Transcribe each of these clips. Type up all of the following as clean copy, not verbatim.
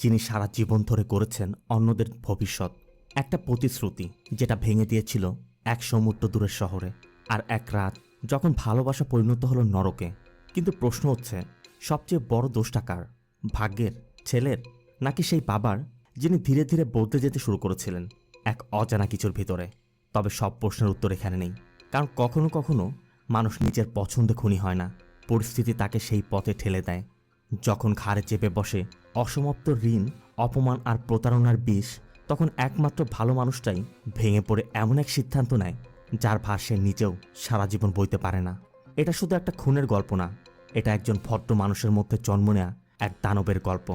যিনি সারা জীবন ধরে করেছেন অন্যদের ভবিষ্যৎ। একটা প্রতিশ্রুতি যেটা ভেঙে দিয়েছিল এক সমুদ্র দূরের শহরে। আর এক রাত যখন ভালোবাসা পরিণত হলো নরকে। কিন্তু প্রশ্ন হচ্ছে, সবচেয়ে বড় দোষটা কার? ভাগ্যের, ছেলের, নাকি সেই বাবার যিনি ধীরে ধীরে বদলে যেতে শুরু করেছিলেন এক অজানা কিছুর ভিতরে? তবে সব প্রশ্নের উত্তর এখানে নেই, কারণ কখনো কখনো মানুষ নিজের পছন্দে খুনি হয় না, পরিস্থিতি তাকে সেই পথে ঠেলে দেয়। যখন ঘাড়ে চেপে বসে অসমাপ্ত ঋণ, অপমান আর প্রতারণার বিষ, তখন একমাত্র ভালো মানুষটাই ভেঙে পড়ে এমন এক সিদ্ধান্ত নেয় যার ভার সে নিজেও সারা জীবন বইতে পারে না। এটা শুধু একটা খুনের গল্প না, এটা একজন ভদ্র মানুষের মধ্যে জন্ম নেয়া এক দানবের গল্প,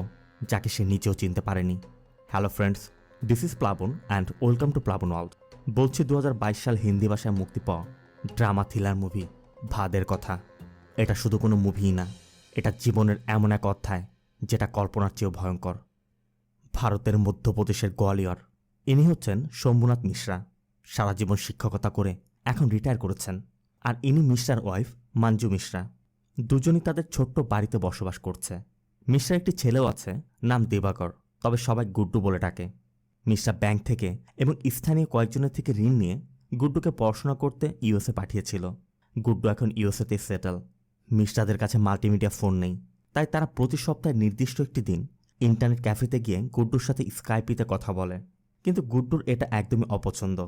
যাকে সে নিজেও চিনতে পারেনি। হ্যালো ফ্রেন্ডস, দিস ইজ প্লাবন অ্যান্ড ওয়েলকাম টু প্লাবন ওয়ার্ল্ড। বলছি 2022 সাল হিন্দি ভাষায় মুক্তি পাওয়া ড্রামা থ্রিলার মুভি ভাদের কথা। এটা শুধু কোনো মুভিই না, এটা জীবনের এমন এক অধ্যায় যেটা কল্পনার চেয়েও ভয়ঙ্কর। ভারতের মধ্যপ্রদেশের গোয়ালিয়র, ইনি হচ্ছেন শম্ভুনাথ মিশ্রা। সারা জীবন শিক্ষকতা করে এখন রিটায়ার করেছেন। আর ইনি মিশ্রার ওয়াইফ মঞ্জু মিশ্রা। দুজনই তাদের ছোট্ট বাড়িতে বসবাস করছে। মিশ্রার একটি ছেলেও আছে, নাম দেবাকর, তবে সবাই গুড্ডু বলে ডাকে। মিশ্রা ব্যাংক থেকে এবং স্থানীয় কয়েকজনের থেকে ঋণ নিয়ে গুড্ডুকে পড়াশোনা করতে ইউএসএ পাঠিয়েছিল। গুড্ডু এখন ইউএসএতে সেটেল। মিশ্রাদের কাছে মাল্টিমিডিয়া ফোন নেই, তাই তারা প্রতি সপ্তাহে নির্দিষ্ট একটি দিন ইন্টারনেট ক্যাফেতে গিয়ে গুড্ডুর সাথে স্কাইপিতে কথা বলে। কিন্তু গুড্ডুর এটা একদমই অপছন্দ।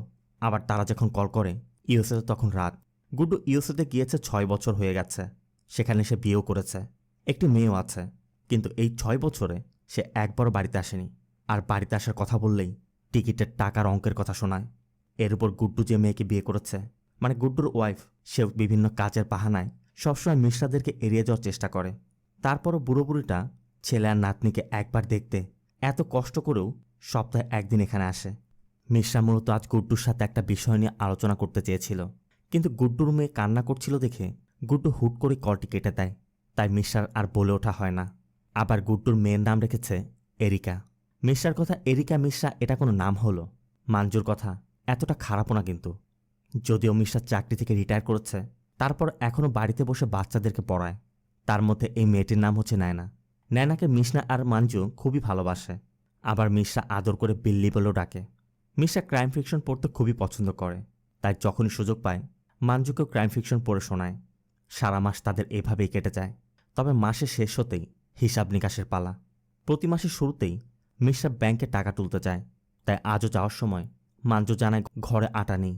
আবার তারা যখন কল করে ইউএসএতে তখন রাত। গুড্ডু ইউএসএতে গিয়েছে 6 বছর হয়ে গেছে। সেখানে সে বিয়েও করেছে, একটি মেয়েও আছে। কিন্তু এই 6 বছরে সে একবারও বাড়িতে আসেনি। আর বাড়িতে আসার কথা বললেই টিকিটের টাকার অঙ্কের কথা শোনায়। এর উপর গুড্ডু যে মেয়েকে বিয়ে করেছে, মানে গুড্ডুর ওয়াইফ, সেও বিভিন্ন কাজের বাহানায় সবসময় মিশ্রাদেরকে এড়িয়ে যাওয়ার চেষ্টা করে। তারপরও বুড়ো বুড়িটা ছেলে আর নাতনিকে একবার দেখতে এত কষ্ট করেও সপ্তাহে একদিন এখানে আসে। মিশ্রা মূলত আজ গুড্ডুর সাথে একটা বিষয় নিয়ে আলোচনা করতে চেয়েছিল, কিন্তু গুড্ডুর মেয়ে কান্না করছিল দেখে গুড্ডু হুট করে কলটি কেটে দেয়। তাই মিশ্রার আর বলে ওঠা হয় না। আবার গুড্ডুর মেয়ের নাম রেখেছে এরিকা। মিশ্রার কথা এরিকা মিশ্রা এটা কোনো নাম হলো? মাঞ্জুর কথা এতটা খারাপও না কিন্তু। যদিও মিশ্রা চাকরি থেকে রিটায়ার করেছে, তারপর এখনও বাড়িতে বসে বাচ্চাদেরকে পড়ায়। তার মধ্যে এই মেয়েটির নাম হচ্ছে নায়না। নায়নাকে মিশনা আর মাঞ্জু খুবই ভালোবাসে। আবার মিশ্রা আদর করে বিল্লি বলেও ডাকে। মিশ্রা ক্রাইম ফিকশন পড়তে খুবই পছন্দ করে, তাই যখনই সুযোগ পায় মাঞ্জুকেও ক্রাইম ফিকশন পড়ে শোনায়। সারা মাস তাদের এভাবেই কেটে যায়। তবে মাসের শেষ হতেই হিসাব নিকাশের পালা। প্রতি মাসের শুরুতেই মিশ্রা ব্যাংকে টাকা তুলতে যায়, তাই আজও যাওয়ার সময় মাঞ্জু জানায় ঘরে আটা নেই।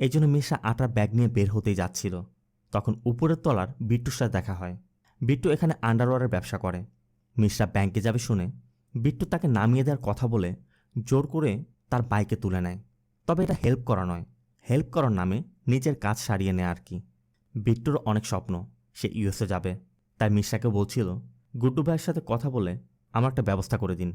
এই জন্য মিশ্রা আটার ব্যাগ নিয়ে বের হতেই যাচ্ছিল, তখন উপরের তলার বিট্টুর সাথে দেখা হয়। বিট্টু এখানে আন্ডারওয়্যারের ব্যবসা করে। মিশ্রা ব্যাংকে যাবে শুনে বিট্টু তাকে নামিয়ে দেওয়ার কথা বলে জোর করে তার বাইকে তুলে নেয়। তবে এটা হেল্প করা নয়, হেল্প করার নামে নিজের কাজ সারিয়ে নেয় আর কি। বিট্টুর অনেক স্বপ্ন সে ইউএসএ যাবে, তাই মিশ্রাকে বলছিল গুড্ডু ভাইয়ের সাথে কথা বলে আমার একটা ব্যবস্থা করে দিন।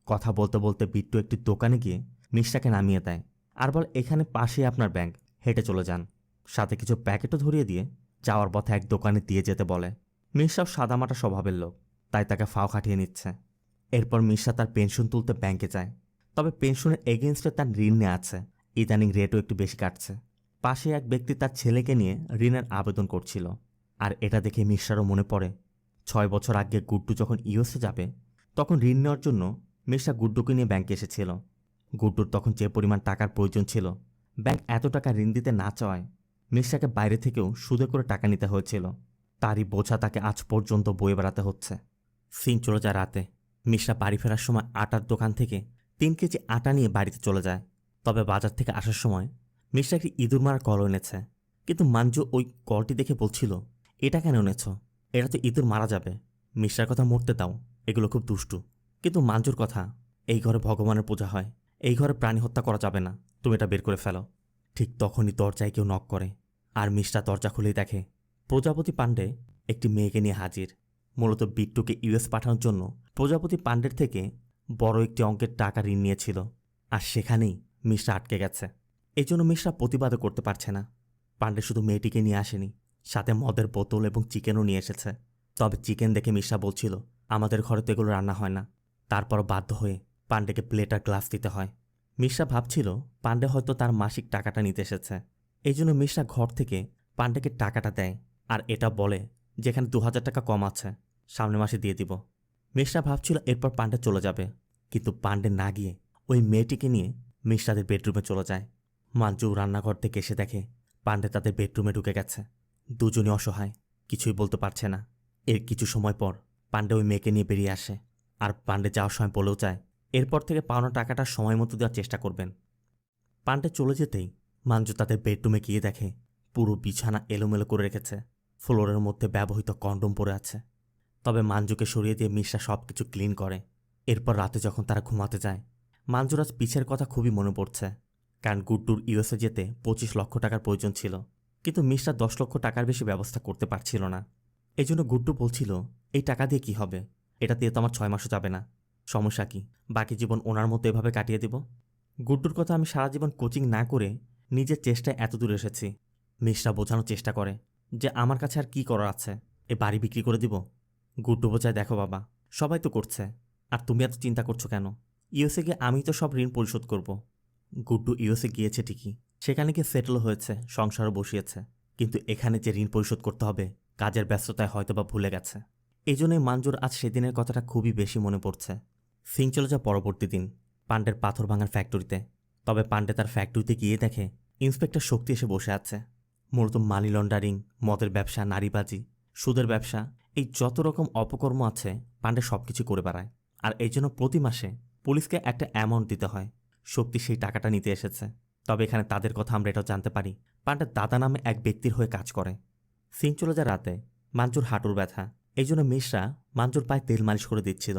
কথা বলতে বলতে বিট্টু একটি দোকানে গিয়ে মিশ্রাকে নামিয়ে দেয় আর বলে এখানে পাশেই আপনার ব্যাংক, হেঁটে চলে যান। সাথে কিছু প্যাকেটও ধরিয়ে দিয়ে যাওয়ার পথে এক দোকানে দিয়ে যেতে বলে। মিশ্রাও সাদামাটা স্বভাবের লোক, তাই তাকে ফাও খাটিয়ে নিচ্ছে। এরপর মিশ্রা তার পেনশন তুলতে ব্যাংকে যায়। তবে পেনশনের এগেনস্টে তার ঋণ নেওয়া আছে। ইদানিং রেটও একটু বেশি কাটছে। পাশে এক ব্যক্তি তার ছেলেকে নিয়ে ঋণের আবেদন করছিল। আর এটা দেখে মিশ্রারও মনে পড়ে 6 বছর আগে গুড্ডু যখন ইউএসএ যাবে, তখন ঋণ নেওয়ার জন্য মিশ্রা গুড্ডুকে নিয়ে ব্যাংকে এসেছিল। গুড্ডুর তখন যে পরিমাণ টাকার প্রয়োজন ছিল, ব্যাংক এত টাকা ঋণ দিতে না চাওয়ায় মিশ্রাকে বাইরে থেকেও সুদে করে টাকা নিতে হয়েছিল। তারই বোঝা তাকে আজ পর্যন্ত বয়ে বেড়াতে হচ্ছে। সিন চলে যায় রাতে। মিশ্রা বাড়ি ফেরার সময় আটার দোকান থেকে 3 কেজি আটা নিয়ে বাড়িতে চলে যায়। তবে বাজার থেকে আসার সময় মিশ্রা একটি ইঁদুর মারা কল এনেছে। কিন্তু মাঞ্জু ওই কলটি দেখে বলছিল, এটা কেন এনেছ? এটা তো ইঁদুর মারা যাবে। মিশ্রার কথা মরতে দাও, এগুলো খুব দুষ্টু। কিন্তু মাঞ্জুর কথা, এই ঘরে ভগবানের পূজা হয়, এই ঘরে প্রাণী হত্যা করা যাবে না, তুমি এটা বের করে ফেলো। ঠিক তখনই দরজায় কেউ নক করে। আর মিশ্রা দরজা খুলেই দেখে প্রজাপতি পাণ্ডে একটি মেয়েকে নিয়ে হাজির। মূলত বিট্টুকে ইউএস পাঠানোর জন্য প্রজাপতি পাণ্ডের থেকে বড় একটি অঙ্কের টাকা ঋণ নিয়েছিল। আর সেখানেই মিশ্রা আটকে গেছে। এই জন্য মিশ্রা প্রতিবাদও করতে পারছে না। পাণ্ডে শুধু মেয়েটিকে নিয়ে আসেনি, সাথে মদের বোতল এবং চিকেনও নিয়ে এসেছে। তবে চিকেন দেখে মিশ্রা বলছিল আমাদের ঘরে তো এগুলো রান্না হয় না। তারপরও বাধ্য হয়ে পাণ্ডেকে প্লেট আর গ্লাস দিতে হয়। মিশ্রা ভাবছিল পাণ্ডে হয়তো তার মাসিক টাকাটা নিতে এসেছে। এই জন্য মিশ্রা ঘর থেকে পাণ্ডেকে টাকাটা দেয় আর এটা বলে যেখানে 2000 টাকা কম আছে, সামনের মাসে দিয়ে দিব। মিশ্রা ভাবছিল এরপর পাণ্ডে চলে যাবে, কিন্তু পাণ্ডে না গিয়ে ওই মেয়েটিকে নিয়ে মিশ্রাদের বেডরুমে চলে যায়। মাঞ্জু রান্নাঘর থেকে এসে দেখে পাণ্ডে তাদের বেডরুমে ঢুকে গেছে। দুজনই অসহায়, কিছুই বলতে পারছে না। এর কিছু সময় পর পাণ্ডে ওই মেয়েকে নিয়ে বেরিয়ে আসে, আর পাণ্ডে যাওয়ার সময় বলেও যায় এরপর থেকে পাওনা টাকাটা সময় মতো দেওয়ার চেষ্টা করবেন। পাণ্ডে চলে যেতেই মাঞ্জু তাদের বেডরুমে গিয়ে দেখে পুরো বিছানা এলোমেলো করে রেখেছে, ফ্লোরের মধ্যে ব্যবহৃত কন্ডম পড়ে আছে। তবে মাঞ্জুকে সরিয়ে দিয়ে মিশ্রা সব কিছু ক্লিন করে। এরপর রাতে যখন তারা ঘুমাতে যায়, মাঞ্জুর আজ পিছের কথা খুবই মনে পড়ছে, কারণ গুড্ডুর ইউএসএ যেতে 25 লক্ষ টাকার প্রয়োজন ছিল, কিন্তু মিশ্রা 10 লক্ষ টাকার বেশি ব্যবস্থা করতে পারছিল না। এই জন্য গুড্ডু বলছিল এই টাকা দিয়ে কি হবে, এটা দিয়ে তো আমার 6 মাসও যাবে না, সমস্যা কি, বাকি জীবন ওনার মতো এভাবে কাটিয়ে দিব। গুড্ডুর কথা আমি সারা জীবন কোচিং না করে নিজের চেষ্টায় এত দূর এসেছি। মিশ্রা বোঝানোর চেষ্টা করে যে আমার কাছে আর কি করার আছে, এ বাড়ি বিক্রি করে দিব। গুড্ডু বোঝায় দেখো বাবা, সবাই তো করছে, আর তুমি এত চিন্তা করছো কেন, ইউএসএ গিয়ে আমি তো সব ঋণ পরিশোধ করব। গুড্ডু ইউএসএ গিয়েছে ঠিকই, সেখানে গিয়ে সেটেল হয়েছে, সংসারও বসিয়েছে, কিন্তু এখানে যে ঋণ পরিশোধ করতে হবে কাজের ব্যস্ততায় হয়তোবা ভুলে গেছে। এই জন্যই মাঞ্জুর আজ সেদিনের কথাটা খুবই বেশি মনে পড়ছে। সিং চলে যায় পরবর্তী দিন পাণ্ডের পাথর ভাঙার ফ্যাক্টরিতে। তবে পাণ্ডে তার ফ্যাক্টরিতে গিয়ে দেখে ইন্সপেক্টর শক্তি এসে বসে আছে। মূলত মানি লন্ডারিং, মদের ব্যবসা, নারীবাজি, সুদের ব্যবসা, এই যত রকম অপকর্ম আছে পাণ্ডে সব কিছু করে বেড়ায়। আর এই জন্য প্রতি মাসে পুলিশকে একটা অ্যামাউন্ট দিতে হয়। শক্তি সেই টাকাটা নিতে এসেছে। তবে এখানে তাদের কথা আমরা এটাও জানতে পারি, পাণ্ডের দাদা নামে এক ব্যক্তির হয়ে কাজ করে। সিং চলে যায় রাতে, মাঞ্জুর হাঁটুর ব্যথা, এই জন্য মিশ্রা মাঞ্জুর পায়ে তেল মালিশ করে দিচ্ছিল।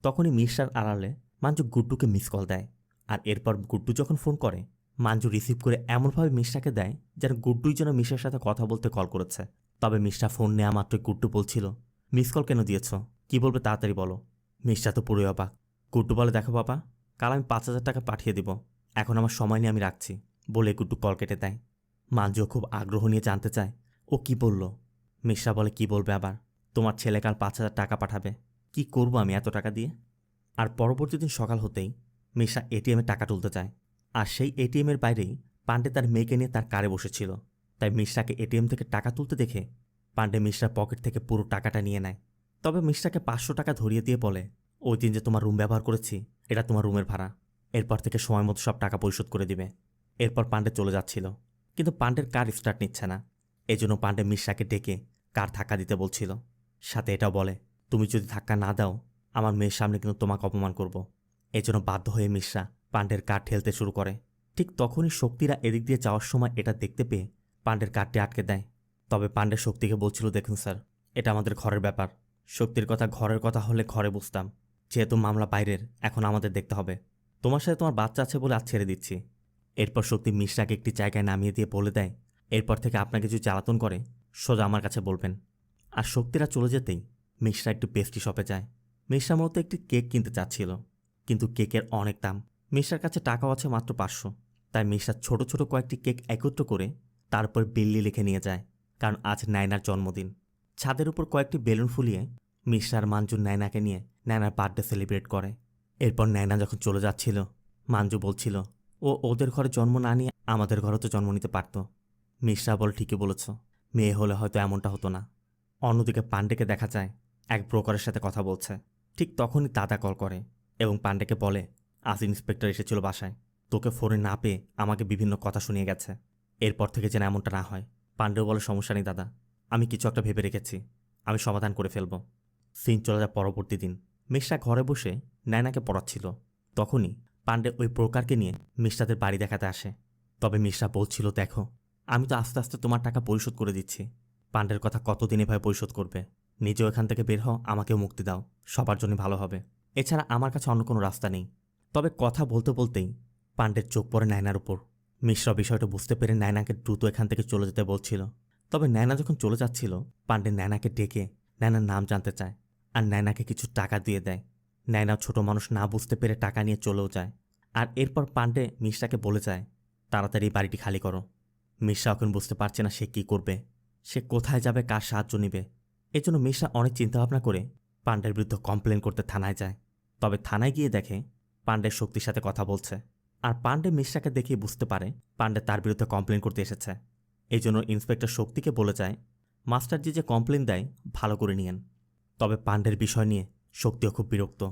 তখনই মিশ্রার আড়ালে মাঞ্জু গুড্ডুকে মিস কল দেয়, আর এরপর গুড্ডু যখন ফোন করে মাঞ্জু রিসিভ করে এমনভাবে মিশ্রাকে দেয় যেন গুড্ডুই যেন মিশ্রার সাথে কথা বলতে কল করেছে। তবে মিশ্রা ফোন নেওয়া মাত্রই গুড্ডু বলছিল মিস কল কেন দিয়েছ, কি বলবে তাড়াতাড়ি বলো। মিশ্রা তো পুরোই অবাক। গুড্ডু বলে দেখো বাবা, কাল আমি 5,000 টাকা পাঠিয়ে দিব, এখন আমার সময় নিয়ে আমি রাখছি, বলে গুড্ডু কল কেটে দেয়। মাঞ্জুও খুব আগ্রহ নিয়ে জানতে চায় ও কি বলল। মিশ্রা বলে কি বলবে আবার, তোমার ছেলে কাল 5,000 টাকা পাঠাবে, কি করব আমি এত টাকা দিয়ে। আর পরবর্তী দিন সকাল হতেই মিশ্রা এটিএমে টাকা তুলতে যায়, আর সেই এটিএমের বাইরেই পাণ্ডে তার মেয়েকে নিয়ে তার কারে বসেছিল। তাই মিশ্রাকে এটিএম থেকে টাকা তুলতে দেখে পাণ্ডে মিশ্রার পকেট থেকে পুরো টাকাটা নিয়ে নেয়। তবে মিশ্রাকে 500 টাকা ধরিয়ে দিয়ে বলে ওই দিন যে তোমার রুম ব্যবহার করেছি এটা তোমার রুমের ভাড়া, এরপর থেকে সময় মতো সব টাকা পরিশোধ করে দিবে। এরপর পাণ্ডে চলে যাচ্ছিল, কিন্তু পাণ্ডের কার স্টার্ট নিচ্ছে না। এজন্য পাণ্ডে মিশ্রাকে ডেকে কার ধাক্কা দিতে বলছিল, সাথে এটাও বলে তুমি যদি ধাক্কা না দাও আমার মেয়ের সামনে কিন্তু তোমাকে অপমান করব। এজন্য বাধ্য হয়ে মিশ্রা পাণ্ডের কার ঠেলতে শুরু করে। ঠিক তখনই শক্তিরা এদিক দিয়ে যাওয়ার সময় এটা দেখতে পেয়ে পাণ্ডের কারটি আটকে দেয়। তবে পাণ্ডে শক্তিকে বলছিল দেখুন স্যার, এটা আমাদের ঘরের ব্যাপার, শক্তির কথা ঘরের কথা হলে ঘরে বুঝতাম, যেহেতু মামলা বাইরের এখন আমাদের দেখতে হবে, তোমার সাথে তোমার বাচ্চা আছে বলে আজ ছেড়ে দিচ্ছি। এরপর শক্তি মিশ্রাকে একটি জায়গায় নামিয়ে দিয়ে বলে দেয় এরপর থেকে আপনাকে যদি জ্বালাতন করে সোজা আমার কাছে বলবেন। আর শক্তিরা চলে যেতেই মিশ্রা একটু পেস্ট্রি শপে যায়। মিশ্রা মূলত একটি কেক কিনতে চাচ্ছিল, কিন্তু কেকের অনেক দাম, মিশ্রার কাছে টাকাও আছে মাত্র 500। তাই মিশ্রা ছোট ছোট কয়েকটি কেক একত্র করে তারপর বিল্লি লিখে নিয়ে যায়, কারণ আজ নায়নার জন্মদিন। ছাদের উপর কয়েকটি বেলুন ফুলিয়ে মিশ্রার মাঞ্জু নায়নাকে নিয়ে নায়নার বার্থডে সেলিব্রেট করে। এরপর নায়না যখন চলে যাচ্ছিল মাঞ্জু বলছিল ও ওদের ঘরে জন্ম না নিয়ে আমাদের ঘরে তো জন্ম নিতে পারত। মিশ্রা বল ঠিকই বলেছ, মেয়ে হলে হয়তো এমনটা হতো না। অন্যদিকে পাণ্ডেকে দেখা যায় এক ব্রোকারের সাথে কথা বলছে। ঠিক তখনই দাদা কল করে এবং পাণ্ডেকে বলে আজ ইন্সপেক্টর এসেছিল বাসায়, তোকে ফোনে না পেয়ে আমাকে বিভিন্ন কথা শুনিয়ে গেছে, এরপর থেকে যেন এমনটা না হয়। পাণ্ডেও বলে সমস্যা নেই দাদা, আমি কিছু একটা ভেবে রেখেছি, আমি সমাধান করে ফেলব। সিন চলে যায় পরবর্তী দিন। মিশ্রা ঘরে বসে নায়নাকে পড়াচ্ছিল, তখনই পাণ্ডে ওই ব্রোকারকে নিয়ে মিশ্রাদের বাড়ি দেখাতে আসে। তবে মিশ্রা বলছিল দেখো, আমি তো আস্তে আস্তে তোমার টাকা পরিশোধ করে দিচ্ছি, পাণ্ডের কথা কতদিন এভাবে পরিশোধ করবে, নিজেও এখান থেকে বের হও, আমাকেও মুক্তি দাও, সবার জন্য ভালো হবে, এছাড়া আমার কাছে অন্য কোনো রাস্তা নেই। তবে কথা বলতে বলতেই পাণ্ডের চোখ পড়ে নায়নার উপর। মিশ্রা বিষয়টা বুঝতে পেরে নায়নাকে দ্রুত এখান থেকে চলে যেতে বলছিল। তবে নায়না যখন চলে যাচ্ছিল পাণ্ডে নায়নাকে ডেকে নায়নার নাম জানতে চায়, আর নায়নাকে কিছু টাকা দিয়ে দেয়। নায়না ছোট মানুষ না বুঝতে পেরে টাকা নিয়ে চলেও যায়। আর এরপর পাণ্ডে মিশ্রাকে বলে যায় তাড়াতাড়ি বাড়িটি খালি করো। মিশ্রা এখন বুঝতে পারছে না সে কী করবে, সে কোথায় যাবে, কার সাহায্য নিবে। এজন্য মিশ্রা অনেক চিন্তাভাবনা করে পাণ্ডের বিরুদ্ধে কমপ্লেন করতে থানায় যায়। তবে থানায় গিয়ে দেখে পাণ্ডের শক্তির সাথে কথা বলছে, আর পাণ্ডে মিশ্রাকে দেখেই বুঝতে পারে পাণ্ডে তার বিরুদ্ধে কমপ্লেন করতে এসেছে। এই জন্য ইন্সপেক্টর শক্তিকে বলে যায় মাস্টারজি যে কমপ্লেন দেয় ভালো করে নিয়েন। তবে পাণ্ডের বিষয় নিয়ে শক্তিও খুব বিরক্ত।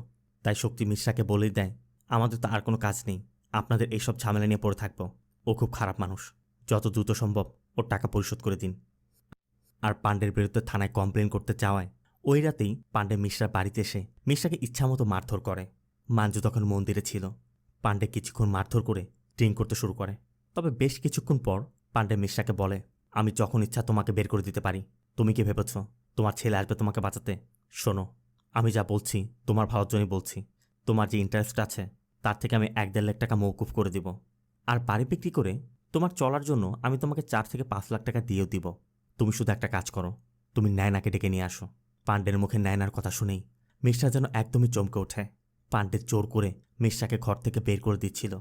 তাই শক্তি মিশ্রাকে বলেই দেয়, আমাদের তো আর কোনো কাজ নেই, আপনাদের এইসব ঝামেলা নিয়ে পড়ে থাকবো। ও খুব খারাপ মানুষ, যত দ্রুত সম্ভব ওর টাকা পরিশোধ করে দিন। আর পাণ্ডের বিরুদ্ধে থানায় কমপ্লেন করতে চাওয়ায় ওই রাতেই পাণ্ডে মিশ্রার বাড়িতে এসে মিশ্রাকে ইচ্ছামতো মারধর করে। মাঞ্জু তখন মন্দিরে ছিল। পাণ্ডে কিছুক্ষণ মারধর করে ড্রিঙ্ক করতে শুরু করে। তবে বেশ কিছুক্ষণ পর পাণ্ডে মিশ্রাকে বলে, আমি যখন ইচ্ছা তোমাকে বের করে দিতে পারি। তুমি কি ভেবেছ তোমার ছেলে আসবে তোমাকে বাঁচাতে? শোনো, আমি যা বলছি তোমার ভালোর জন্যই বলছি। তোমার যে ইন্টারেস্ট আছে তার থেকে আমি 1-1.5 লাখ টাকা মৌকুফ করে দিব। আর বাড়ি বিক্রি করে তোমার চলার জন্য আমি তোমাকে 4 থেকে 5 লাখ টাকা দিয়েও দিব। তুমি শুধু একটা কাজ করো, তুমি নায়নাকে ডেকে নিয়ে আসো। পাণ্ডের মুখে নায়নার কথা শুনেই মিশ্রা যেন একদমই চমকে ওঠে। পাণ্ডে জোর করে মিশ্রাকে ঘর থেকে বের করে দিচ্ছিল।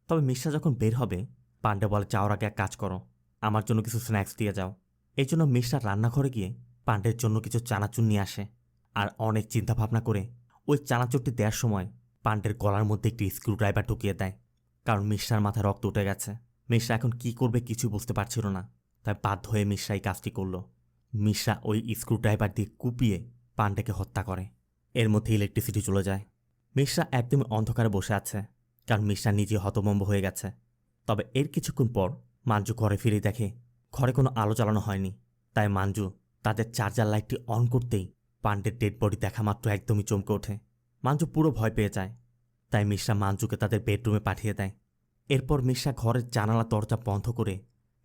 তবে মিশ্রা যখন বের হবে, পাণ্ডে বলে, যাওয়ার আগে এক কাজ করো, আমার জন্য কিছু স্ন্যাক্স দিয়ে যাও। এই জন্য মিশ্রা রান্নাঘরে গিয়ে পাণ্ডের জন্য কিছু চানাচুর নিয়ে আসে। আর অনেক চিন্তাভাবনা করে ওই চানাচুরটি দেওয়ার সময় পাণ্ডের গলার মধ্যে একটি স্ক্রুড্রাইভার ঢুকিয়ে দেয়। কারণ মিশ্রার মাথায় রক্ত উঠে গেছে। মিশ্রা এখন কি করবে কিছু বুঝতে পারছিল না। তাই বাধ্য হয়ে মিশ্রা এই কাজটি করল। মিশ্রা ওই স্ক্রুড্রাইভার দিয়ে কুপিয়ে পাণ্ডেকে হত্যা করে। এর মধ্যে ইলেকট্রিসিটি চলে যায়। মিশ্রা একদমই অন্ধকারে বসে আছে, কারণ মিশ্রা নিজে হতভম্ব হয়ে গেছে। তবে এর কিছুক্ষণ পর মাঞ্জু ঘরে ফিরে দেখে ঘরে কোনো আলো জ্বালানো হয়নি। তাই মাঞ্জু তাদের চার্জার লাইটটি অন করতেই পাণ্ডের ডেড বডি দেখা মাত্র একদমই চমকে ওঠে। মাঞ্জু পুরো ভয় পেয়ে যায়। তাই মিশ্রা মাঞ্জুকে তাদের বেডরুমে পাঠিয়ে দেয়। এরপর মিশ্রা ঘরের জানালা দরজা বন্ধ করে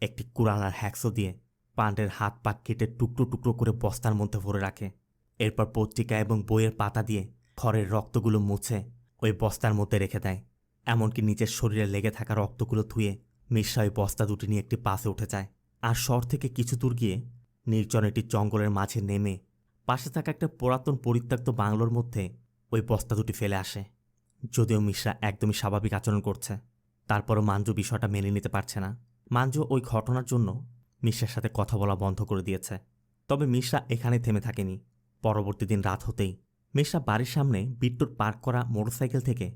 একটি কুড়ালার হ্যাক্সো দিয়ে পাণ্ডের হাত পা কেটে টুকরো টুকরো করে বস্তার মধ্যে ভরে রাখে। এরপর পত্রিকা এবং বইয়ের পাতা দিয়ে ঘরের রক্তগুলো মুছে ওই বস্তার মধ্যে রেখে দেয়। এমনকি নিজের শরীরে লেগে থাকা রক্তগুলো ধুয়ে মিশ্রা ওই বস্তা দুটি নিয়ে একটি পাশে উঠে যায়। আর শহর থেকে কিছু দূর গিয়ে নির্জন একটি জঙ্গলের মাঝে নেমে পাশে থাকা একটা পুরাতন পরিত্যক্ত বাংলোর মধ্যে ওই বস্তা দুটি ফেলে আসে। যদিও মিশ্রা একদমই স্বাভাবিক আচরণ করছে, তারপরও মাঞ্জু বিষয়টা মেনে নিতে পারছে না। মাঞ্জু ওই ঘটনার জন্য মিশ্রার সাথে কথা বলা বন্ধ করে দিয়েছে। তবে মিশ্রা এখানে থেমে থাকেনি। পরবর্তী দিন রাত হতেই মিশ্রা বাড়ির সামনে বিট্টুর পার্ক করা মোটরসাইকেল থেকে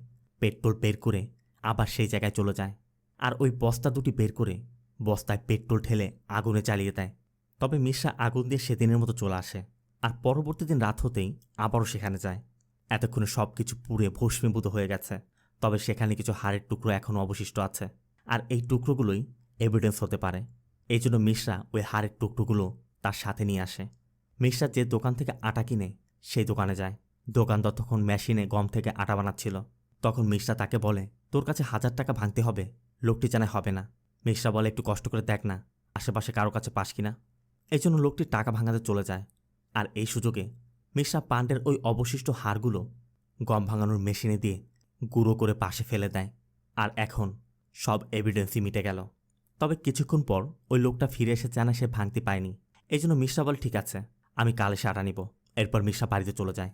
পেট্রোল বের করে আবার সেই জায়গায় চলে যায়। আর ওই বস্তা দুটি বের করে বস্তায় পেট্রোল ঢেলে আগুনে জ্বালিয়ে দেয়। তবে মিশ্রা আগুন দিয়ে সেদিনের মতো চলে আসে। আর পরবর্তী দিন রাত হতেই আবারও সেখানে যায়। এতক্ষণে সব কিছু পুড়ে ভস্মীভূত হয়ে গেছে। তবে সেখানে কিছু হাড়ের টুকরো এখনও অবশিষ্ট আছে। আর এই টুকরোগুলোই এভিডেন্স হতে পারে। এই জন্য মিশ্রা ওই হাড়ের টুকরোগুলো তার সাথে নিয়ে আসে। মিশ্রা যে দোকান থেকে আটা কিনে সেই দোকানে যায়। দোকানদার তখন মেশিনে গম থেকে আটা বানাচ্ছিল। তখন মিশ্রা তাকে বলে, তোর কাছে 1000 টাকা ভাঙতে হবে। লোকটি জানায় হবে না। মিশ্রা বলে, একটু কষ্ট করে দেখ না আশেপাশে কারো কাছে পাস কিনা। এই জন্য লোকটি টাকা ভাঙাতে চলে যায়। আর এই সুযোগে মিশ্রা পাণ্ডের ওই অবশিষ্ট হাড়গুলো গম ভাঙানোর মেশিনে দিয়ে গুঁড়ো করে পাশে ফেলে দেয়। আর এখন সব এভিডেন্সই মিটে গেল। তবে কিছুক্ষণ পর ওই লোকটা ফিরে এসে জানায় সে ভাঙতে পায়নি। এই জন্য মিশ্রা বলে, ঠিক আছে, আমি কাল এসে আটা নিব। এরপর মিশ্রা বাড়িতে চলে যায়।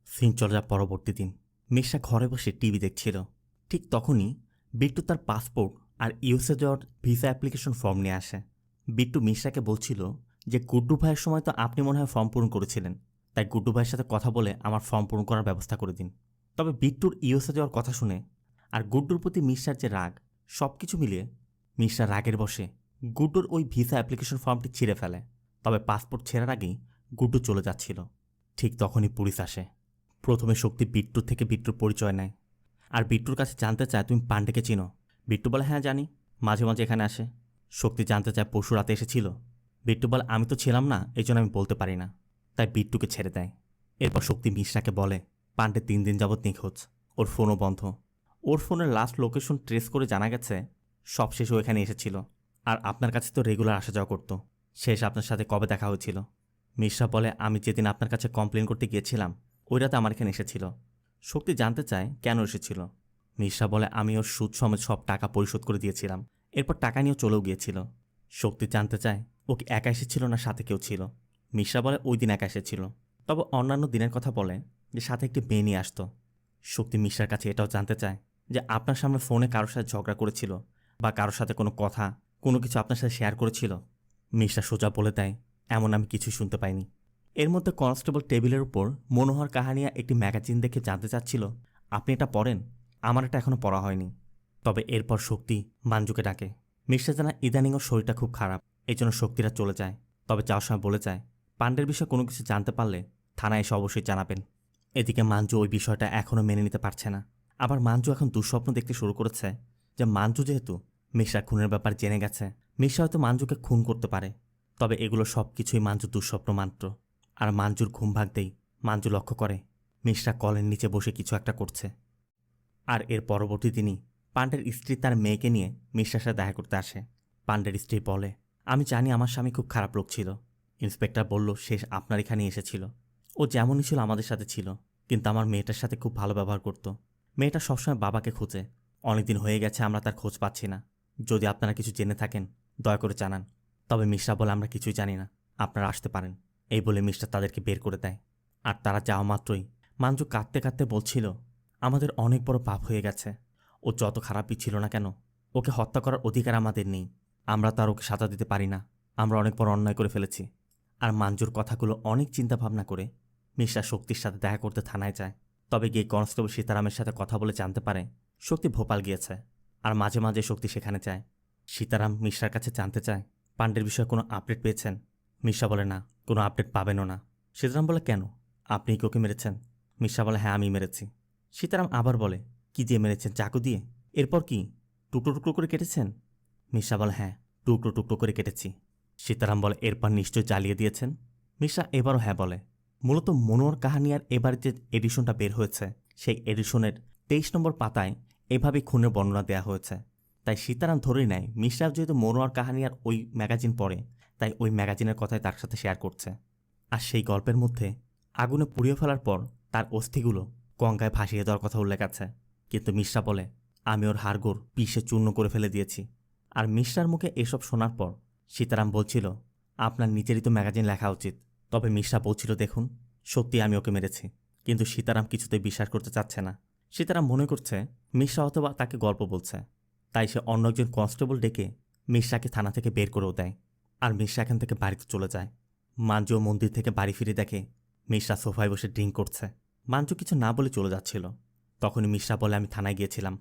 সিন চলে যায় পরবর্তী দিন। মিশ্রা ঘরে বসে টিভি দেখছিল। ঠিক তখনই বিট্টু তার পাসপোর্ট আর ইউএসএ যাওয়ার ভিসা অ্যাপ্লিকেশন ফর্ম নিয়ে আসে। বিট্টু মিশ্রাকে বলছিল যে, গুড্ডু ভাইয়ের সময় তো আপনি মনে হয় ফর্ম পূরণ করেছিলেন, তাই গুড্ডু ভাইয়ের সাথে কথা বলে আমার ফর্ম পূরণ করার ব্যবস্থা করে দিন। তবে বিট্টুর ইউএসএ যাওয়ার কথা শুনে আর গুড্ডুর প্রতি মিশ্রার যে রাগ, সব কিছু মিলিয়ে মিশ্রা রাগের বসে গুড্ডুর ওই ভিসা অ্যাপ্লিকেশন ফর্মটি ছিঁড়ে ফেলে। তবে পাসপোর্ট ছেঁড়ার আগেই গুড্ডু চলে যাচ্ছিল। ঠিক তখনই পুলিশ আসে। প্রথমে শক্তি বিট্টুর থেকে বিট্টুর পরিচয় নেয় আর বিট্টুর কাছে জানতে চায়, তুমি পাণ্ডেকে চিনো? বিট্টু বলে, হ্যাঁ জানি, মাঝে মাঝে এখানে আসে। শক্তি জানতে চায়, পরশু রাতে এসেছিল? বিট্টু বলে, আমি তো ছিলাম না, এই জন্য আমি বলতে পারি না। তাই বিট্টুকে ছেড়ে দেয়। এরপর শক্তি মিশ্রাকে বলে, পাণ্ডে 3 দিন যাবৎ নিখোঁজ, ওর ফোনও বন্ধ। ওর ফোনের লাস্ট লোকেশন ট্রেস করে জানা গেছে সব শেষে ও এখানে এসেছিল। আর আপনার কাছে তো রেগুলার আসা যাওয়া করতো। শেষ আপনার সাথে কবে দেখা হয়েছিল? মিশ্রা বলে, আমি যেদিন আপনার কাছে কমপ্লেন করতে গিয়েছিলাম ওই রাতে আমার এখানে এসেছিল। শক্তি জানতে চায় কেন এসেছিল। মিশ্রা বলে, আমি ওর সুদ সমেত সব টাকা পরিশোধ করে দিয়েছিলাম। এরপর টাকা নিয়েও চলেও গিয়েছিল। শক্তি জানতে চায় ও কি একা এসেছিল না সাথে কেউ ছিল। মিশ্রা বলে, ওই দিন একা এসেছিল, তবে অন্যান্য দিনের কথা বলে যে সাথে একটি মেয়ে নিয়ে আসতো। শক্তি মিশ্রার কাছে এটাও জানতে চায় যে আপনার সামনে ফোনে কারোর সাথে ঝগড়া করেছিল বা কারোর সাথে কোনো কথা কোনো কিছু আপনার সাথে শেয়ার করেছিল। মিশ্রা সোজা বলে দেয়, এমন আমি কিছুই শুনতে পাইনি। এর মধ্যে কনস্টেবল টেবিলের উপর মনোহর কাহানিয়া একটি ম্যাগাজিন দেখে জানতে চাচ্ছিল, আপনি এটা পড়েন? আমার এটা এখনও পড়া হয়নি। তবে এরপর শক্তি মাঞ্জুকে ডাকে। মিশ্রা জানা ইদানিং ওর শরীরটা খুব খারাপ, এই জন্য শক্তিরা চলে যায়। তবে যাওয়ার সময় বলে যায়, পাণ্ডের বিষয়ে কোনো কিছু জানতে পারলে থানায় এসে অবশ্যই জানাবেন। এদিকে মাঞ্জু ওই বিষয়টা এখনও মেনে নিতে পারছে না। আবার মাঞ্জু এখন দুঃস্বপ্ন দেখতে শুরু করেছে যে মাঞ্জু যেহেতু মিশা খুনের ব্যাপার জেনে গেছে, মিশা হয়তো মাঞ্জুকে খুন করতে পারে। তবে এগুলো সব কিছুই মাঞ্জুর দুঃস্বপ্ন মাত্র। আর মাঞ্জুর ঘুম ভাগতেই মাঞ্জু লক্ষ্য করে মিশা কলের নিচে বসে কিছু একটা করছে। আর এর পরবর্তী দিনই পাণ্ডের স্ত্রী তার মেয়েকে নিয়ে মিশার সাথে দেখা করতে আসে। পাণ্ডের স্ত্রী বলে, আমি জানি আমার স্বামী খুব খারাপ লোক ছিল। ইন্সপেক্টর বলল সে আপনার এখানে এসেছিল। ও যেমনই ছিল আমাদের সাথে ছিল, কিন্তু আমার মেয়েটার সাথে খুব ভালো ব্যবহার করত। মেয়েটা সবসময় বাবাকে খোঁজে। অনেকদিন হয়ে গেছে আমরা তার খোঁজ পাচ্ছি না। যদি আপনারা কিছু জেনে থাকেন দয়া করে জানান। তবে মিশ্রা বলে, আমরা কিছুই জানি না, আপনারা আসতে পারেন। এই বলে মিশ্রা তাদেরকে বের করে দেয়। আর তারা যাওয়া মাত্রই মাঞ্জু কাঁদতে কাঁদতে বলছিল, আমাদের অনেক বড় পাপ হয়ে গেছে। ও যত খারাপই ছিল না কেন, ওকে হত্যা করার অধিকার আমাদের নেই। আমরা তার ওকে সাজা দিতে পারি না। আমরা অনেক বড় অন্যায় করে ফেলেছি। আর মাঞ্জুর কথাগুলো অনেক চিন্তাভাবনা করে মিশ্রা শক্তির সাথে দেখা করতে থানায় যায়। তবে গিয়ে কনস্টেবল সীতারামের সাথে কথা বলে জানতে পারে শক্তি ভোপাল গিয়েছে। আর মাঝে মাঝে শক্তি সেখানে যায়। সীতারাম মিশ্রার কাছে জানতে চায় পাণ্ডের বিষয়ে কোনো আপডেট পেয়েছেন। মিশ্রা বলে, না, কোনো আপডেট পাবেনও না। সীতারাম বলে, কেন, আপনি কি ওকে মেরেছেন? মিশ্রা বলে, হ্যাঁ, আমি মেরেছি। সীতারাম আবার বলে, কি দিয়ে মেরেছেন? চাকু দিয়ে? এরপর কি টুকরো টুকরো করে কেটেছেন? মিশ্রা বলে, হ্যাঁ, টুকরো টুকরো করে কেটেছি। সীতারাম বলে, এরপর নিশ্চয় জ্বালিয়ে দিয়েছেন? মিশ্রা এবারও হ্যাঁ বলে। মূলত মনোয়ার কাহানিয়ার এবার যে এডিশনটা বের হয়েছে, সেই এডিশনের 23 নম্বর পাতায় এভাবেই খুনের বর্ণনা দেওয়া হয়েছে। তাই সীতারাম ধরেই নেয় মিশ্রা যেহেতু মনোয়ার কাহানিয়ার ওই ম্যাগাজিন পড়ে, তাই ওই ম্যাগাজিনের কথাই তার সাথে শেয়ার করছে। আর সেই গল্পের মধ্যে আগুনে পুড়িয়ে ফেলার পর তার অস্থিগুলো গঙ্গায় ভাসিয়ে দেওয়ার কথা উল্লেখ আছে। কিন্তু মিশ্রা বলে, আমি ওর হাড়গোড় পিষে চূর্ণ করে ফেলে দিয়েছি। আর মিশ্রার মুখে এসব শোনার পর সীতারাম বলছিল, আপনার নিজেরই তো ম্যাগাজিন লেখা উচিত। তবে মিশ্রা বলছিল, দেখুন, সত্যি আমি ওকে মেরেছি। কিন্তু সীতারাম কিছুতেই বিশ্বাস করতে চাচ্ছে না। সীতারাম মনে করছে মিশ্রা অথবা তাকে গল্প বলছে। তাই সে অন্য একজন কনস্টেবল ডেকে মিশ্রাকে থানা থেকে বের করেও দেয়। আর মিশ্রা এখান থেকে বাড়িতে চলে যায়। মাঞ্জু মন্দির থেকে বাড়ি ফিরে দেখে মিশ্রা সোফায় বসে ড্রিঙ্ক করছে। মাঞ্জু কিছু না বলে চলে যাচ্ছিল। তখনই মিশ্রা বলে, আমি থানায় গিয়েছিলাম।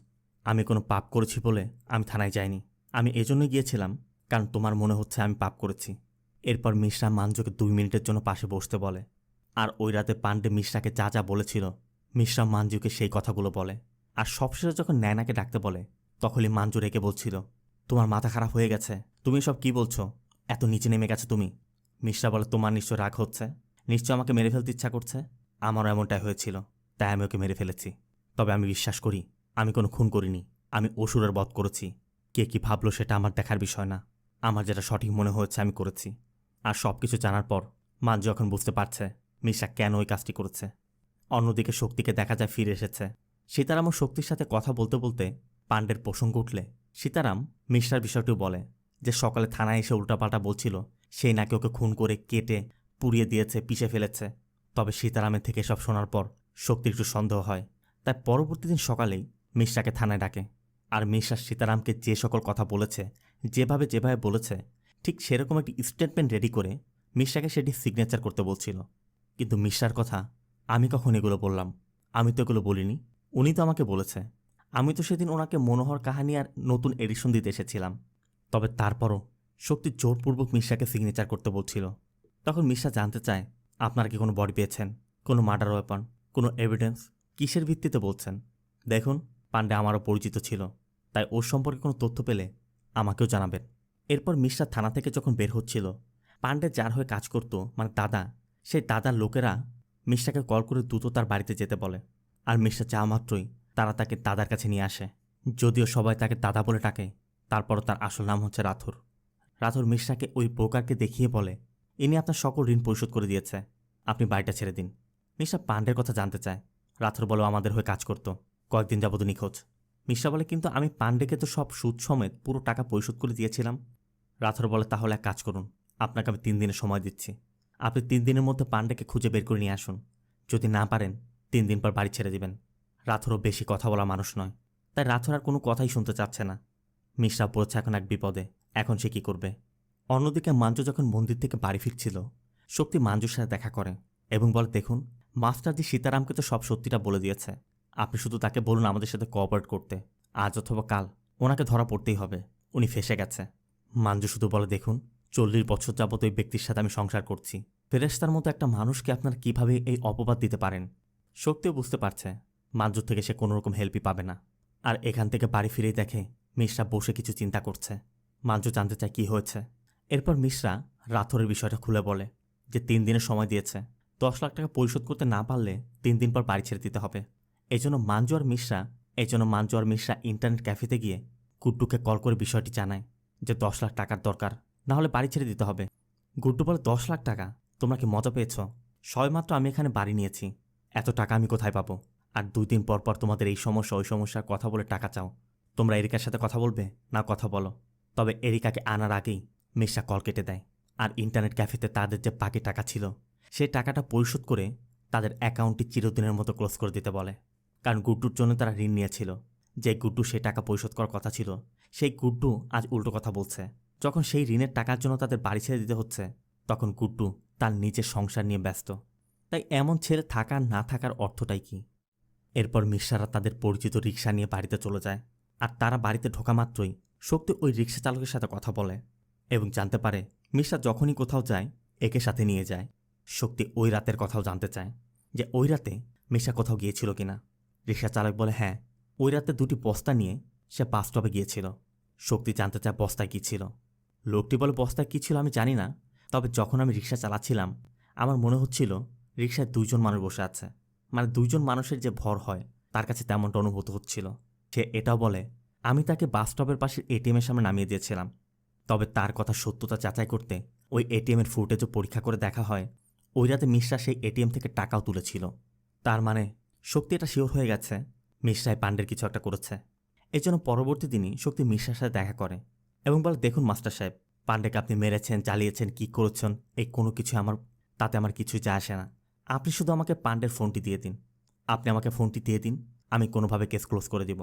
আমি কোনো পাপ করেছি বলে আমি থানায় যাইনি। আমি এজন্যই গিয়েছিলাম কারণ তোমার মনে হচ্ছে আমি পাপ করেছি। এরপর মিশ্রা মাঞ্জুকে 2 মিনিটের জন্য পাশে বসতে বলে। আর ওই রাতে পাণ্ডে মিশ্রাকে যা যা বলেছিল মিশ্রা মাঞ্জুকে সেই কথাগুলো বলে। আর সবশেষে যখন ন্যানাকে ডাকতে বলে তখনই মাঞ্জু রেগে বলছিল, তোমার মাথা খারাপ হয়ে গেছে, তুমি সব কি বলছো? এত নিচে নেমে গেছো তুমি। মিশ্রা বলে, তোমার নিশ্চয় রাগ হচ্ছে, নিশ্চয় আমাকে মেরে ফেলতে ইচ্ছা করছে। আমারও এমনটাই হয়েছিল, তাই আমি ওকে মেরে ফেলেছি। তবে আমি বিশ্বাস করি আমি কোনো খুন করিনি। আমি অসুরের বধ করেছি। কে কি ভাবলো সেটা আমার দেখার বিষয় না। আমার যেটা সঠিক মনে হয়েছে আমি করেছি। আর সব কিছু জানার পর মাঞ্জু এখন বুঝতে পারছে মিশা কেন ওই কাজটি করেছে। অন্যদিকে শক্তিকে দেখা যায় ফিরে এসেছে। সীতারাম ও শক্তির সাথে কথা বলতে বলতে পাণ্ডের প্রসঙ্গ উঠলে সীতারাম মিশ্রার বিষয়টিও বলে যে সকালে থানায় এসে উল্টাপাল্টা বলছিল সেই নাকি ওকে খুন করে কেটে পুড়িয়ে দিয়েছে, পিষে ফেলেছে। তবে সীতারামের থেকে সব শোনার পর শক্তির একটু সন্দেহ হয়। তাই পরবর্তী দিন সকালেই মিশ্রাকে থানায় ডাকে। আর মিশ্রা সীতারামকে যে সকল কথা বলেছে, যেভাবে যেভাবে বলেছে, ঠিক সেরকম একটি স্টেটমেন্ট রেডি করে মিশ্রাকে সেটি সিগনেচার করতে বলছিল। কিন্তু মিশ্রার কথা, আমি কখন এগুলো বললাম? আমি তো এগুলো বলিনি। উনি তো আমাকে বলেছে। আমি তো সেদিন ওনাকে মনোহর কাহানি আর নতুন এডিশন দিতে এসেছিলাম। তবে তারপরও শক্তি জোরপূর্বক মিশ্রাকে সিগনেচার করতে বলছিল। তখন মিশ্রা জানতে চায়, আপনারা কি কোনো বডি পেয়েছেন, কোনো মার্ডার ওয়েপন, কোনো এভিডেন্স? কিসের ভিত্তিতে বলছেন? দেখুন, পাণ্ডে আমারও পরিচিত ছিল, তাই ওর সম্পর্কে কোনো তথ্য পেলে আমাকেও জানাবেন। এরপর মিশ্রা থানা থেকে যখন বের হচ্ছিল, পাণ্ডে যার হয়ে কাজ করত, মানে দাদা, সেই দাদার লোকেরা মিশ্রাকে কল করে দ্রুত তার বাড়িতে যেতে বলে। আর মিশ্রা যাওয়া মাত্রই তারা তাকে দাদার কাছে নিয়ে আসে। যদিও সবাই তাকে দাদা বলে ডাকে, তারপরও তার আসল নাম হচ্ছে রাথোর। রাথোর মিশ্রাকে ওই ব্রোকারকে দেখিয়ে বলে, ইনি আপনার সকল ঋণ পরিশোধ করে দিয়েছে, আপনি বাড়িটা ছেড়ে দিন। মিশ্রা পাণ্ডের কথা জানতে চায়। রাথোর বলে, আমাদের হয়ে কাজ করত, কয়েকদিন যাবত নিখোঁজ। মিশ্রা বলে, কিন্তু আমি পাণ্ডেকে তো সব সুদ সমেত পুরো টাকা পরিশোধ করে দিয়েছিলাম। রাথোর বলে, তাহলে এক কাজ করুন, আপনাকে আমি 3 দিনের সময় দিচ্ছি। আপনি 3 দিনের মধ্যে পাণ্ডেকে খুঁজে বের করে নিয়ে আসুন। যদি না পারেন 3 দিন পর বাড়ি ছেড়ে দিবেন। রাথোরও বেশি কথা বলা মানুষ নয়, তাই রাথোর আর কোনো কথাই শুনতে চাচ্ছে না। মিশ্রা পড়েছে এখন এক বিপদে। এখন সে কী করবে? অন্যদিকে মাঞ্জু যখন মন্দির থেকে বাড়ি ফিরছিল, শক্তি মাঞ্জুর সাথে দেখা করে এবং বলে, দেখুন, মাস্টারজি সীতারামকে তো সব সত্যিটা বলে দিয়েছে। আপনি শুধু তাকে বলুন আমাদের সাথে কোঅপারেট করতে। আজ অথবা কাল ওনাকে ধরা পড়তেই হবে, উনি ফেঁসে গেছে। মাঞ্জু শুধু বলে, দেখুন, 40 বছর যাবত ওই ব্যক্তির সাথে আমি সংসার করছি। ফেরেশতার মতো একটা মানুষকে আপনারা কিভাবে এই অপবাদ দিতে পারেন? শক্তিও বুঝতে পারছে মাঞ্জুর থেকে সে কোনোরকম হেল্পই পাবে না। আর এখান থেকে বাড়ি ফিরেই দেখে মিশ্রা বসে কিছু চিন্তা করছে। মাঞ্জু জানতে চায় কি হয়েছে। এরপর মিশ্রা রাথোরের বিষয়টা খুলে বলে যে 3 দিনের সময় দিয়েছে, 10 লাখ টাকা পরিশোধ করতে না পারলে 3 দিন পর বাড়ি ছেড়ে দিতে হবে। এজন্য মাঞ্জু আর মিশ্রা ইন্টারনেট ক্যাফেতে গিয়ে গুড্ডুকে কল করে বিষয়টি জানায় যে 10 লাখ টাকার দরকার, না হলে বাড়ি ছেড়ে দিতে হবে। গুড্ডু বলে 10 লাখ টাকা? তোমরা কি মজা পেয়েছ? সবেমাত্র আমি এখানে বাড়ি নিয়েছি, এত টাকা আমি কোথায় পাবো? আর 2 দিন পর পর তোমাদের এই সমস্যা ওই সমস্যার কথা বলে টাকা চাও। তোমরা এরিকার সাথে কথা বলবে না কথা বলো। তবে এরিকাকে আনার আগেই মিশ্রা কল কেটে দেয়। আর ইন্টারনেট ক্যাফেতে তাদের যে বাকি টাকা ছিল সেই টাকাটা পরিশোধ করে তাদের অ্যাকাউন্টটি চিরদিনের মতো ক্লোজ করে দিতে বলে। কারণ গুড্ডুর জন্য তারা ঋণ নিয়েছিল। যে গুড্ডু সেই টাকা পরিশোধ করার কথা ছিল, সেই গুড্ডু আজ উল্টো কথা বলছে। যখন সেই ঋণের টাকার জন্য তাদের বাড়ি ছেড়ে দিতে হচ্ছে, তখন গুড্ডু তার নিজের সংসার নিয়ে ব্যস্ত। তাই এমন ছেলে থাকার না থাকার অর্থটাই কি? এরপর মিশ্রারা তাদের পরিচিত রিক্সা নিয়ে বাড়িতে চলে যায়। আর তারা বাড়িতে ঢোকা মাত্রই শক্তি ওই রিক্সা চালকের সাথে কথা বলে এবং জানতে পারে মিশ্রা যখনই কোথাও যায় একে সাথে নিয়ে যায়। শক্তি ওই রাতের কথাও জানতে চায় যে ওই রাতে মিশ্রা কোথাও গিয়েছিল কিনা। রিক্সা চালক বলে হ্যাঁ, ওই রাতে 2টি বস্তা নিয়ে সে বাস স্টপে গিয়েছিল। শক্তি জানতে চায় বস্তায় কী ছিল। লোকটি বলে বস্তায় কী ছিল আমি জানি না, তবে যখন আমি রিক্সা চালাচ্ছিলাম আমার মনে হচ্ছিল রিক্সায় 2 জন মানুষ বসে আছে। মানে 2 জন মানুষের যে ভর হয় তার কাছে তেমনটা অনুভূত হচ্ছিল। সে এটাও বলে আমি তাকে বাস স্টপের পাশের এটিএমের সামনে নামিয়ে দিয়েছিলাম। তবে তার কথা সত্যতা যাচাই করতে ওই এটিএমের ফুটেজও পরীক্ষা করে দেখা হয় ওই রাতে মিশ্রা সেই এটিএম থেকে টাকাও তুলেছিল। তার মানে শক্তি এটা শিওর হয়ে গেছে মিশ্রাই পাণ্ডের কিছু একটা করেছে। এই জন্য পরবর্তী দিনই শক্তি মিশ্রার সাথে দেখা করে এবং বলে দেখুন মাস্টার সাহেব, পাণ্ডেকে আপনি মেরেছেন, জ্বালিয়েছেন, কি করেছেন এই কোনো কিছু তাতে আমার কিছুই যায় আসে না। আপনি শুধু আমাকে পাণ্ডের ফোনটি দিয়ে দিন। আপনি আমাকে ফোনটি দিয়ে দিন, আমি কোনোভাবে কেস ক্লোজ করে দিব।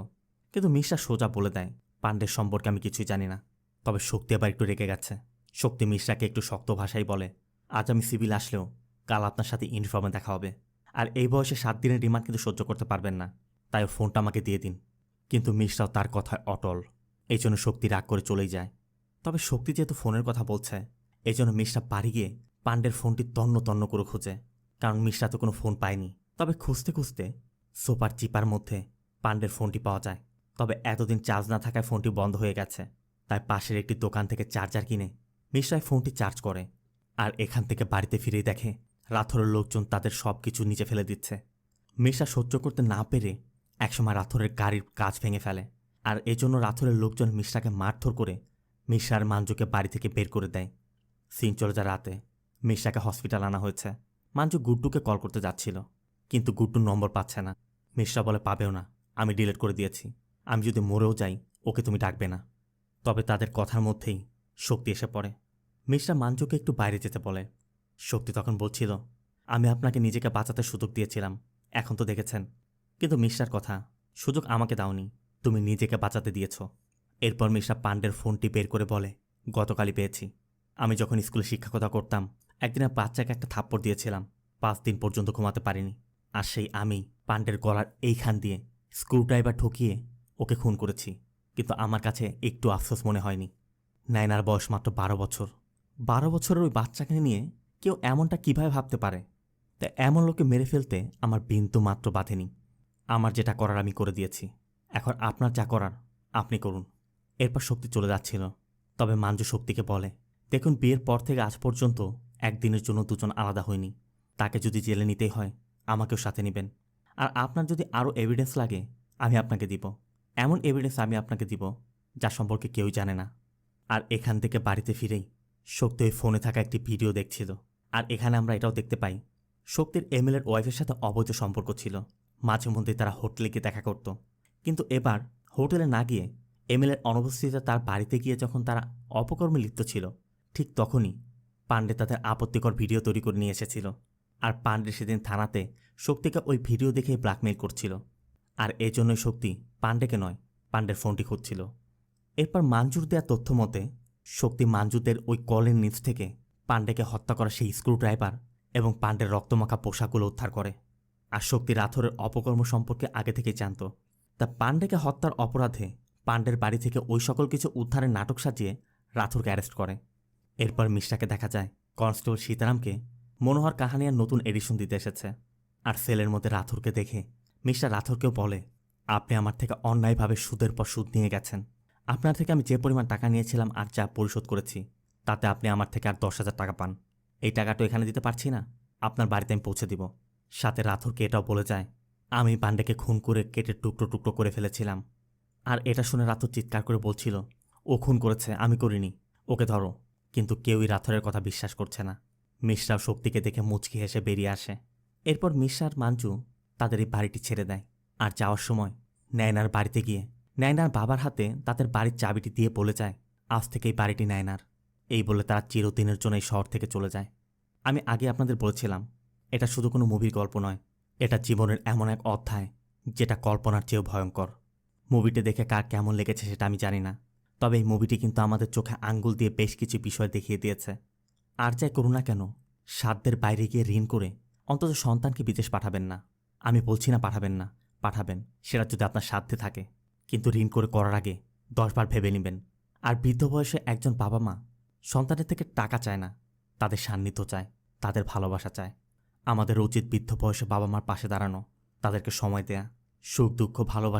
কিন্তু মিশ্রা সোজা বলে দেয় পাণ্ডের সম্পর্কে আমি কিছুই জানি না। তবে শক্তি আবার একটু রেগে গেছে। শক্তি মিশ্রাকে একটু শক্ত ভাষায় বলে আজ আমি সিভিল আসলেও কাল আপনার সাথে ইউনিফর্মে দেখা হবে। আর এই বয়সে 7 দিনের রিমান্ড কিন্তু সহ্য করতে পারবেন না, তাই ওর ফোনটা আমাকে দিয়ে দিন। কিন্তু মিশ্রাও তার কথায় অটল। এই জন্য শক্তি রাগ করে চলেই যায়। তবে শক্তি যেহেতু ফোনের কথা বলছে এই জন্য মিশ্রা বাড়ি গিয়ে পাণ্ডের ফোনটি তন্ন তন্ন করে খোঁজে, কারণ মিশ্রা তো কোনো ফোন পায়নি। তবে খুঁজতে খুঁজতে সোফার চিপার মধ্যে পাণ্ডের ফোনটি পাওয়া যায়। তবে এতদিন চার্জ না থাকায় ফোনটি বন্ধ হয়ে গেছে। তাই পাশের একটি দোকান থেকে চার্জার কিনে মিশ্রায় ফোনটি চার্জ করে। আর এখান থেকে বাড়িতে ফিরেই দেখে রাথোরের লোকজন তাদের সব কিছু নিচে ফেলে দিচ্ছে। মিশ্রা সহ্য করতে না পেরে একসময় রাথোরের গাড়ির কাঁচ ভেঙে ফেলে। আর এজন্য রাথোরের লোকজন মিশ্রাকে মারধর করে মিশ্রার মাঞ্জুকে বাড়ি থেকে বের করে দেয়। সিন চলে যায় রাতে। মিশ্রাকে হসপিটাল আনা হয়েছে। মাঞ্জু গুড্ডুকে কল করতে যাচ্ছিল, কিন্তু গুড্ডুর নম্বর পাচ্ছে না। মিশ্রা বলে পাবেও না, আমি ডিলিট করে দিয়েছি। আমি যদি মরেও যাই ওকে তুমি ডাকবে না। তবে তাদের কথার মধ্যেই শক্তি এসে পড়ে। মিশ্রা মাঞ্জুকে একটু বাইরে যেতে বলে। শক্তি তখন বলছিল আমি আপনাকে নিজেকে বাঁচাতে সুযোগ দিয়েছিলাম, এখন তো দেখেছেন। কিন্তু মিশ্রার কথা, সুযোগ আমাকে দাওনি, তুমি নিজেকে বাঁচাতে দিয়েছ। এরপর মিশ্রা পাণ্ডের ফোনটি বের করে বলে গতকালই পেয়েছি। আমি যখন স্কুলে শিক্ষকতা করতাম একদিনের বাচ্চাকে একটা থাপ্পড় দিয়েছিলাম, 5 দিন পর্যন্ত ঘুমাতে পারিনি। আর সেই আমি পাণ্ডের গলার এইখান দিয়ে স্ক্রুড্রাইভার ঠকিয়ে ওকে খুন করেছি। কিন্তু আমার কাছে একটু আফসোস মনে হয়নি। নায়নার বয়স মাত্র 12 বছর। 12 বছরের ওই বাচ্চাকে নিয়ে কেউ এমনটা কিভাবে ভাবতে পারে? তাই এমন লোককে মেরে ফেলতে আমার বিন্দু মাত্র বাঁধেনি। আমার যেটা করার আমি করে দিয়েছি, এখন আপনার যা করার আপনি করুন। এরপর শক্তি চলে যাচ্ছিল। তবে মাঞ্জু শক্তিকে বলে দেখুন, বিয়ের পর থেকে আজ পর্যন্ত একদিনের জন্য দুজন আলাদা হয়নি। তাকে যদি জেলে নিতেই হয় আমাকেও সাথে নেবেন। আর আপনার যদি আরও এভিডেন্স লাগে আমি আপনাকে দিব। এমন এভিডেন্স আমি আপনাকে দিব যা সম্পর্কে কেউই জানে না। আর এখান থেকে বাড়িতে ফিরেই শক্তি ওই ফোনে থাকা একটি ভিডিও দেখছিল। আর এখানে আমরা এটাও দেখতে পাই শক্তির এমএলএর ওয়াইফের সাথে অবৈধ সম্পর্ক ছিল। মাঝে মধ্যে তারা হোটেলে গিয়ে দেখা করত। কিন্তু এবার হোটেলে না গিয়ে এমএলএর অনুপস্থিতিতে তার বাড়িতে গিয়ে যখন তারা অপকর্মে লিপ্ত ছিল, ঠিক তখনই পাণ্ডে তাদের আপত্তিকর ভিডিও তৈরি করে নিয়ে এসেছিল। আর পাণ্ডে সেদিন থানাতে শক্তিকে ওই ভিডিও দেখেই ব্ল্যাকমেইল করছিল। আর এজন্যই শক্তি পাণ্ডেকে নয়, পাণ্ডের ফোনটি খুঁজছিল। এরপর মাঞ্জুর দেয়া তথ্য মতে শক্তি মাঞ্জুদের ওই কলের নিচ থেকে পাণ্ডেকে হত্যা করা সেই স্ক্রুড্রাইভার এবং পাণ্ডের রক্তমাখা পোশাকগুলো উদ্ধার করে। আর শক্তি রাথোরের অপকর্ম সম্পর্কে আগে থেকেই জানত। তা পাণ্ডেকে হত্যার অপরাধে পাণ্ডের বাড়ি থেকে ওই সকল কিছু উদ্ধারের নাটক সাজিয়ে রাথোরকে অ্যারেস্ট করে। এরপর মিশ্রাকে দেখা যায় কনস্টেবল সীতারামকে মনোহর কাহানিয়ার নতুন এডিশন দিতে এসেছে। আর সেলের মধ্যে রাথোরকে দেখে মিস্টার রাথোরকেও বলে, আপনি আমার থেকে অন্যায়ভাবে সুদের পর সুদ নিয়ে গেছেন। আপনার থেকে আমি যে পরিমাণ টাকা নিয়েছিলাম আর যা পরিশোধ করেছি তাতে আপনি আমার থেকে আর 10,000 টাকা পান। এই টাকাটা এখানে দিতে পারছি না, আপনার বাড়িতে আমি পৌঁছে দিব। সাথে রাথোরকে এটাও বলে যায়, আমি পান্ডেকে খুন করে কেটে টুকরো টুকরো করে ফেলেছিলাম। আর এটা শুনে রাথোর চিৎকার করে বলছিল, ও খুন করেছে, আমি করিনি, ওকে ধরো। কিন্তু কেউই রাথোরের কথা বিশ্বাস করছে না। মিশ্রা শক্তিকে দেখে মুচকি হেসে বেরিয়ে আসে। এরপর মিশ্রা আর মাঞ্জু তাদের এই বাড়িটি ছেড়ে দেয়। আর যাওয়ার সময় নায়নার বাড়িতে গিয়ে নায়নার বাবার হাতে তাদের বাড়ির চাবিটি দিয়ে বলে যায়, আজ থেকে এই বাড়িটি নায়নার। এই বলে তারা চিরদিনের জন্য এই শহর থেকে চলে যায়। আমি আগে আপনাদের বলেছিলাম, এটা শুধু কোনো মুভির গল্প নয়, এটা জীবনের এমন এক অধ্যায় যেটা কল্পনার চেয়েও ভয়ঙ্কর। মুভিটি দেখে কার কেমন লেগেছে সেটা আমি জানি না, তবে এই মুভিটি কিন্তু আমাদের চোখে আঙ্গুল দিয়ে বেশ কিছু বিষয় দেখিয়ে দিয়েছে। আর যাই করুন না কেন, সাধ্যের বাইরে গিয়ে ঋণ করে অন্তত সন্তানকে বিদেশ পাঠাবেন না। আমি বলছি না পাঠাবেন না, পাঠাবেন, সেটা যদি আপনার সাধ্যে থাকে। কিন্তু ঋণ করে করার আগে 10 বার ভেবে নেবেন। আর বৃদ্ধ বয়সে একজন বাবা মা সন্তানের থেকে টাকা চায় না, তাদের সান্নিধ্য চায়, তাদের ভালোবাসা চায়। আমাদের উচিত বৃদ্ধ বয়সে বাবা মার পাশে দাঁড়ানো, তাদেরকে সময় দেয়া, সুখ দুঃখ ভালোবাসা